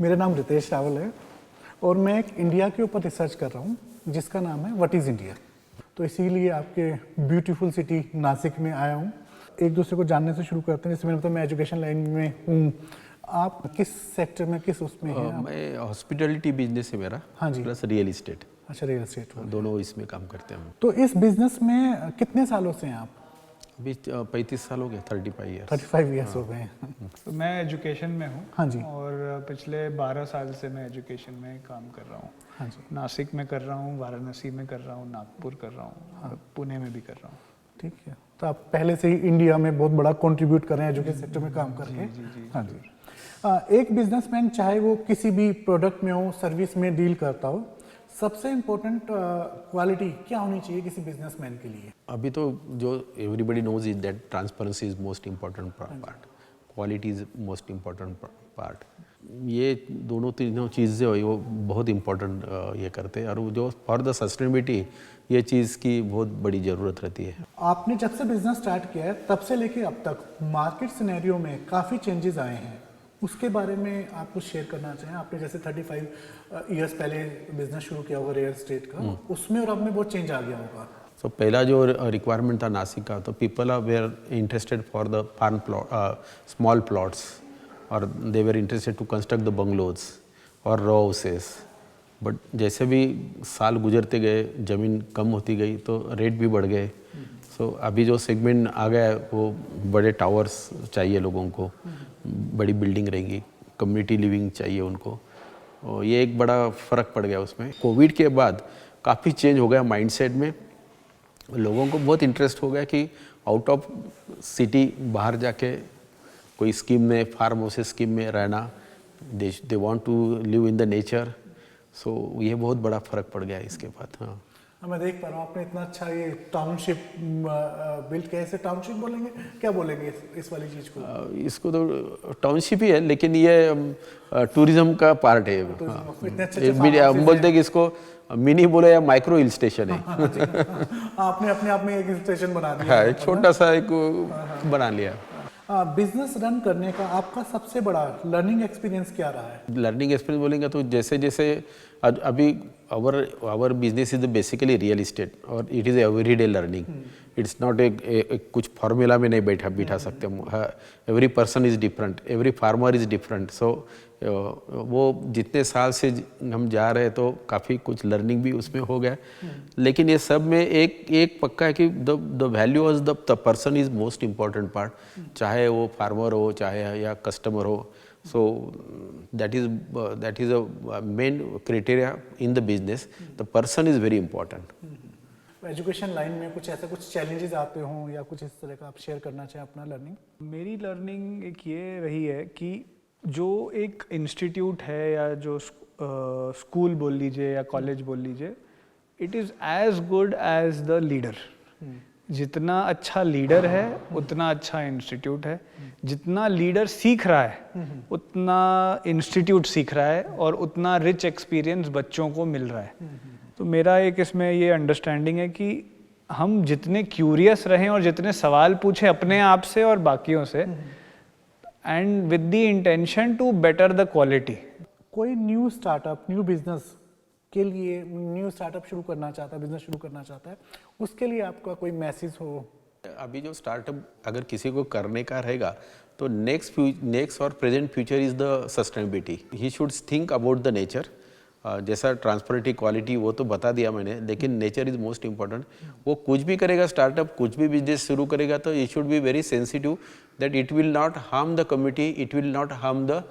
मेरा नाम रितेश रावल है और मैं एक इंडिया के ऊपर रिसर्च कर रहा हूँ जिसका नाम है व्हाट इज़ इंडिया। तो इसीलिए आपके ब्यूटीफुल सिटी नासिक में आया हूँ। एक दूसरे को जानने से शुरू करते हैं। जैसे मैंने बताया मैं एजुकेशन लाइन में हूँ, आप किस सेक्टर में, किस उसमें हैं? मैं हॉस्पिटलिटी बिजनेस है मेरा। हाँ जी। Plus real estate. अच्छा, रियल एस्टेट। दोनों इसमें काम करते हैं हम। तो इस बिजनेस में कितने सालों से हैं आप? अभी 35 साल हो गए, 35 ईयर्स। 35 ईयर्स हो गए हैं। तो मैं एजुकेशन में हूँ। हाँ जी। और पिछले 12 साल से मैं एजुकेशन में काम कर रहा हूँ। हाँ जी। नासिक में कर रहा हूँ, वाराणसी में कर रहा हूँ, नागपुर कर रहा हूँ, हाँ। पुणे में भी कर रहा हूँ। ठीक है, तो आप पहले से ही इंडिया में बहुत बड़ा कंट्रीब्यूट कर रहे हैं एजुकेशन सेक्टर में काम करके। जी। हाँ जी। एक बिजनेसमैन चाहे वो किसी भी प्रोडक्ट में हो, सर्विस में डील करता हो, सबसे इम्पोर्टेंट क्वालिटी क्या होनी चाहिए किसी बिजनेसमैन के लिए? अभी तो जो everybody knows is that transparency is most important part, quality is most important part. ये दोनों तीनों चीज़ें वो बहुत इम्पोर्टेंट ये करते हैं, और वो जो फॉर द सस्टेनेबिलिटी ये चीज़ की बहुत बड़ी ज़रूरत रहती है। आपने जब से बिजनेस स्टार्ट किया है तब से लेके अब तक मार्केट सिनेरियो में काफ़ी चेंजेस आए हैं, उसके बारे में आप कुछ शेयर करना चाहें? आपने जैसे 35 ईयर्स पहले बिजनेस शुरू किया होगा रियल एस्टेट का, उसमें और अब में बहुत चेंज आ गया होगा। सो पहला जो रिक्वायरमेंट था नासिक का, तो people are were interested for the farm plot, small plots, और they were interested to construct the bungalows और रो हाउसेस। बट जैसे भी साल गुजरते गए, ज़मीन कम होती गई तो रेट भी बढ़ गए। सो अभी जो सेगमेंट आ गया है वो बड़े टावर्स चाहिए लोगों को, बड़ी बिल्डिंग रहेंगी, कम्युनिटी लिविंग चाहिए उनको, और ये एक बड़ा फ़र्क पड़ गया उसमें। कोविड के बाद काफ़ी चेंज हो गया माइंडसेट में। लोगों को बहुत इंटरेस्ट हो गया कि आउट ऑफ सिटी बाहर जाके कोई स्कीम में, फार्म हाउस स्कीम में रहना, they want to live in the nature. So ये बहुत बड़ा फ़र्क पड़ गया है इसके बाद। हाँ, मैं देख पा रहा हूँ आपने इतना अच्छा ये टाउनशिप बिल्ड किया। इसे टाउनशिप बोलेंगे, क्या बोलेंगे इस वाली चीज़ को? इसको तो टाउनशिप ही है, लेकिन ये टूरिज्म का पार्ट है। हम बोलते हैं कि इसको मिनी बोले या माइक्रो हिल स्टेशन है। आपने अपने आप में एक हिल स्टेशन बना दिया। हाँ, एक छोटा सा एक बना लिया। बिजनेस रन करने का आपका सबसे बड़ा लर्निंग एक्सपीरियंस क्या रहा है? लर्निंग एक्सपीरियंस बोलेंगे तो जैसे जैसे अभी our business is basically real estate, और it is everyday learning. It's not एक कुछ फॉर्मूला में नहीं बिठा सकते हम। Every person is different, every farmer is different. So वो जितने साल से हम जा रहे हैं तो काफ़ी कुछ लर्निंग भी उसमें हो गया। लेकिन ये सब में एक पक्का है कि the value of the person is most important part, चाहे वो फार्मर हो चाहे या कस्टमर हो। So that is a main criteria in the business. The person is very important. Education line में कुछ ऐसा कुछ चैलेंजेस आते हों या कुछ इस तरह का आप शेयर करना चाहें अपना लर्निंग? मेरी लर्निंग एक ये रही है कि जो एक इंस्टीट्यूट है या जो स्कूल बोल लीजिए या कॉलेज बोल लीजिए, it is as good as the leader. जितना अच्छा लीडर है उतना अच्छा इंस्टीट्यूट है। जितना लीडर सीख रहा है उतना इंस्टीट्यूट सीख रहा है, और उतना रिच एक्सपीरियंस बच्चों को मिल रहा है। तो मेरा एक इसमें ये अंडरस्टैंडिंग है कि हम जितने क्यूरियस रहें और जितने सवाल पूछें अपने आप से और बाकियों से, and with the intention to better the quality. कोई न्यू स्टार्टअप, न्यू बिजनेस के लिए, न्यू स्टार्टअप शुरू करना चाहता है, बिजनेस शुरू करना चाहता है, उसके लिए आपका कोई मैसेज हो? अभी जो स्टार्टअप अगर किसी को करने का रहेगा तो नेक्स्ट और present future is the sustainability. He should think about the nature. जैसा ट्रांसपेरेंटी, क्वालिटी वो तो बता दिया मैंने, लेकिन नेचर इज मोस्ट इम्पॉर्टेंट। वो कुछ भी करेगा, स्टार्टअप कुछ भी बिजनेस शुरू करेगा, तो it should be very sensitive that it will not harm the community, it will not harm the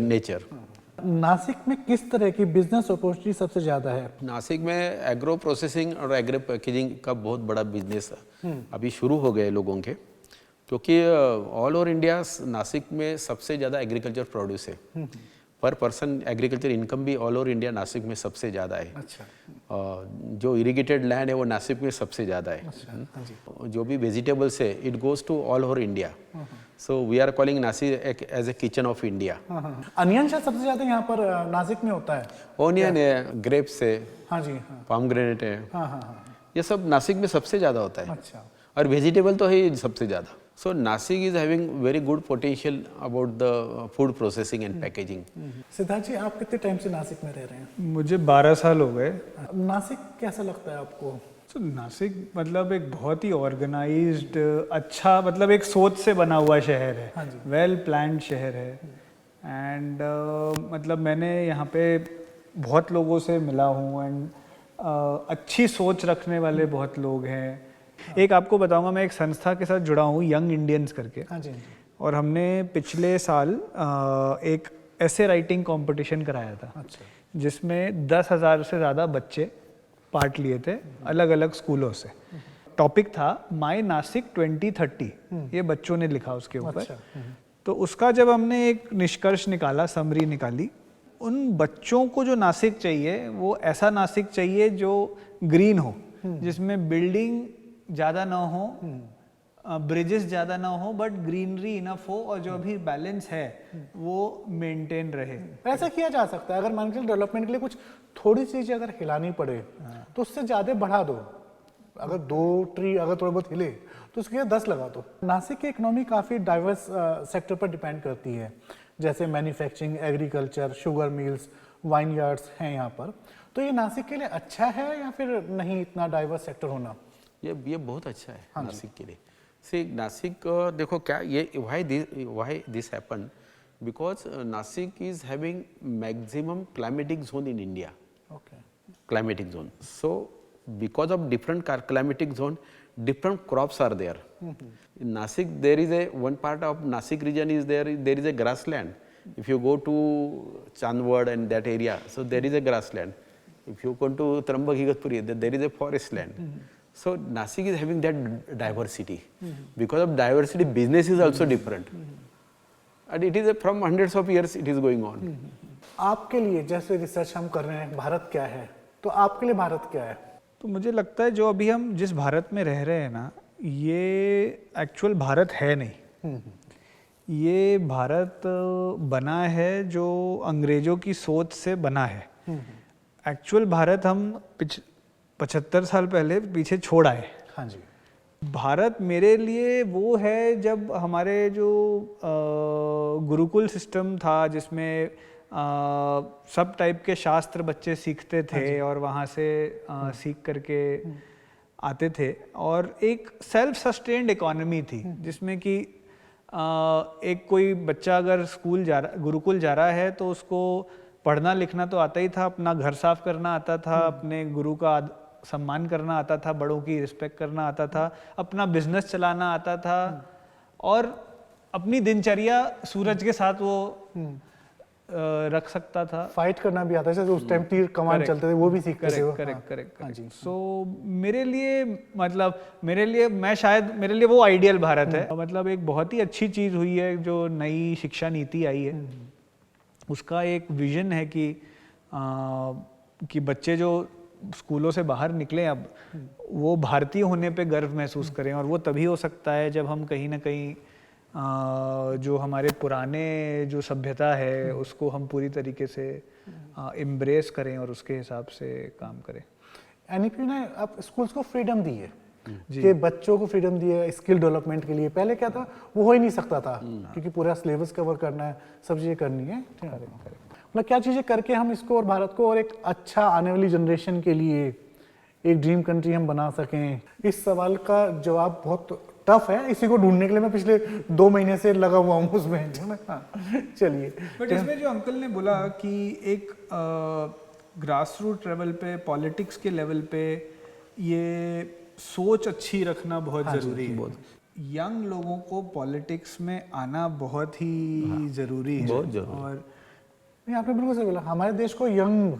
nature. Nashik में किस तरह की बिजनेस अपॉर्चुनिटी सबसे ज़्यादा है? नासिक में एग्रो प्रोसेसिंग और एग्रो पैकेजिंग का बहुत बड़ा बिजनेस अभी शुरू हो गए लोगों के, क्योंकि ऑल ओवर इंडिया नासिक में सबसे ज़्यादा एग्रीकल्चर प्रोड्यूस है। पर पर्सन एग्रीकल्चर इनकम भी ऑल ओवर इंडिया नासिक में सबसे ज़्यादा है। अच्छा। जो इरिगेटेड लैंड है वो नासिक में सबसे ज़्यादा है। अच्छा, हाँ जी। जो भी वेजिटेबल्स है it goes to all over India. So we are calling Nashik as a kitchen of India. Onion शायद सबसे ज़्यादा यहाँ पर नासिक में होता है। ओनियन है, ग्रेप्स है, हाँ जी, पॉमग्रेनेट है, हाँ हाँ हाँ, ये सब नासिक में सबसे ज़्यादा होता है। अच्छा। और वेजिटेबल तो है सबसे ज़्यादा। So Nasik is having very good potential about the food processing and packaging. Siddharth जी, आप कितने टाइम से नासिक में रह रहे हैं? मुझे 12 साल हो गए। नासिक कैसा लगता है आपको? तो नासिक मतलब एक बहुत ही ऑर्गेनाइज्ड, अच्छा, मतलब एक सोच से बना हुआ शहर है। हाँ जी। वेल प्लान्ड शहर है। एंड मतलब मैंने यहाँ पे बहुत लोगों से मिला हूँ एंड अच्छी सोच रखने वाले बहुत लोग हैं। एक आपको बताऊंगा, मैं एक संस्था के साथ जुड़ा हूँ, यंग इंडियंस करके। हाँ जी। और हमने पिछले साल एक ऐसे राइटिंग कंपटीशन कराया था। अच्छा। जिसमें 10,000 से ज़्यादा बच्चे पार्ट लिए थे अलग अलग स्कूलों से। टॉपिक था माई नासिक 2030, ये बच्चों ने लिखा उसके ऊपर। अच्छा। तो उसका जब हमने एक निष्कर्ष निकाला, समरी निकाली, उन बच्चों को जो नासिक चाहिए वो ऐसा नासिक चाहिए जो ग्रीन हो, जिसमें बिल्डिंग ज़्यादा ना हो, ब्रिजेस ज़्यादा ना हो, बट ग्रीनरी इनफ हो, और जो अभी बैलेंस है वो मेंटेन रहे। ऐसा किया जा सकता है, अगर मान के डेवलपमेंट के लिए कुछ थोड़ी चीजें अगर हिलानी पड़े तो उससे ज्यादा बढ़ा दो। अगर 2 ट्री अगर थोड़ा बहुत हिले तो उसके 10 लगा दो। नासिक की इकोनॉमी काफी डाइवर्स सेक्टर पर डिपेंड करती है, जैसे manufacturing, agriculture, sugar mills, wine yards हैं यहाँ पर। तो ये नासिक के लिए अच्छा है या फिर नहीं इतना डाइवर्स सेक्टर होना? ये बहुत अच्छा है नासिक के लिए। सी नासिक देखो क्या ये why this happened, because Nasik is having maximum climatic zone in India. Okay. Climatic zone. So because of different climatic zone, different crops are there. In Nasik there is a one part of Nasik region is there is a grassland. If you go to Chandwad and that area, so there is a grassland. If you go to Trambak Igatpuri, there is a forest land. So Nasik is having that diversity. Because of diversity, business is also different. And it is from hundreds of years it is going on. आपके लिए जैसे research हम कर रहे हैं, भारत क्या है, तो आपके लिए भारत क्या है? तो मुझे लगता है जो अभी हम जिस भारत में रह रहे हैं ना, ये एक्चुअल भारत है नहीं। ये भारत बना है जो अंग्रेजों की सोच से बना है। एक्चुअल भारत हम 75 साल पहले पीछे छोड़ आए। हाँ जी। भारत मेरे लिए वो है जब हमारे जो गुरुकुल सिस्टम था, जिसमें सब टाइप के शास्त्र बच्चे सीखते थे और वहाँ से सीख करके आते थे, और एक सेल्फ सस्टेन्ड इकोनॉमी थी, जिसमें कि एक कोई बच्चा अगर गुरुकुल जा रहा है तो उसको पढ़ना लिखना तो आता ही था, अपना घर साफ करना आता था, अपने गुरु का सम्मान करना आता था, बड़ों की रिस्पेक्ट करना आता था, अपना बिजनेस चलाना आता था, और अपनी दिनचर्या सूरज के साथ वो रख सकता था। फाइट करना भी आता है, जैसे उस टाइम तीर कमान चलते थे, वो भी सीखते थे। करेक्ट। सो मेरे लिए मतलब मेरे लिए वो आइडियल भारत है। मतलब एक बहुत ही अच्छी चीज हुई है जो नई शिक्षा नीति आई है, उसका एक विजन है कि बच्चे जो स्कूलों से बाहर निकले अब वो भारतीय होने पे गर्व महसूस करें, और वो तभी हो सकता है जब हम कहीं ना कहीं जो हमारे पुराने जो सभ्यता है उसको हम पूरी तरीके से एम्ब्रेस करें और उसके हिसाब से काम करें। एनईपी ने अब स्कूल्स को फ्रीडम दी है कि बच्चों को फ्रीडम दी है स्किल डेवलपमेंट के लिए। पहले क्या था, वो हो ही नहीं सकता था क्योंकि पूरा सिलेबस कवर करना है, सब चीज़ें करनी है। मतलब क्या चीज़ें करके हम इसको और भारत को और एक अच्छा आने वाली जनरेशन के लिए एक ड्रीम कंट्री हम बना सकें? इस सवाल का जवाब बहुत टफ है, इसी को ढूंढने के लिए मैं पिछले 2 महीने से लगा हुआ हूँ उसमें। चलिए, बट इसमें जो अंकल ने बोला कि एक ग्रास रूट लेवल पे, पॉलिटिक्स के लेवल पे ये सोच अच्छी रखना बहुत जरूरी है। यंग लोगों को पॉलिटिक्स में आना बहुत ही जरूरी है। बहुत जरूरी। और नहीं, आपने बिल्कुल सही बोला, हमारे देश को यंग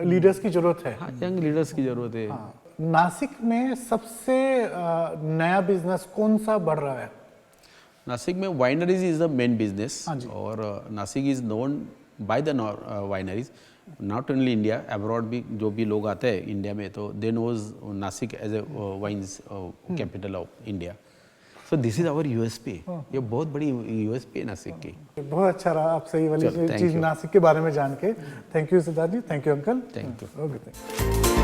लीडर्स की जरूरत है। यंग लीडर्स की जरूरत है। नासिक में सबसे नया बिजनेस कौन सा बढ़ रहा है? नासिक में wineries is the main business, और Nashik is known by the wineries, not only India, abroad भी जो भी लोग आते हैं इंडिया में, तो they knows Nashik as a wines capital of India. So this is our USP. ये बहुत बड़ी यूएसपी है नासिक की। बहुत अच्छा रहा आपसे ये वाली चीज नासिक के बारे में जान के। Thank you Siddharth ji, thank you uncle, thank you. Okay.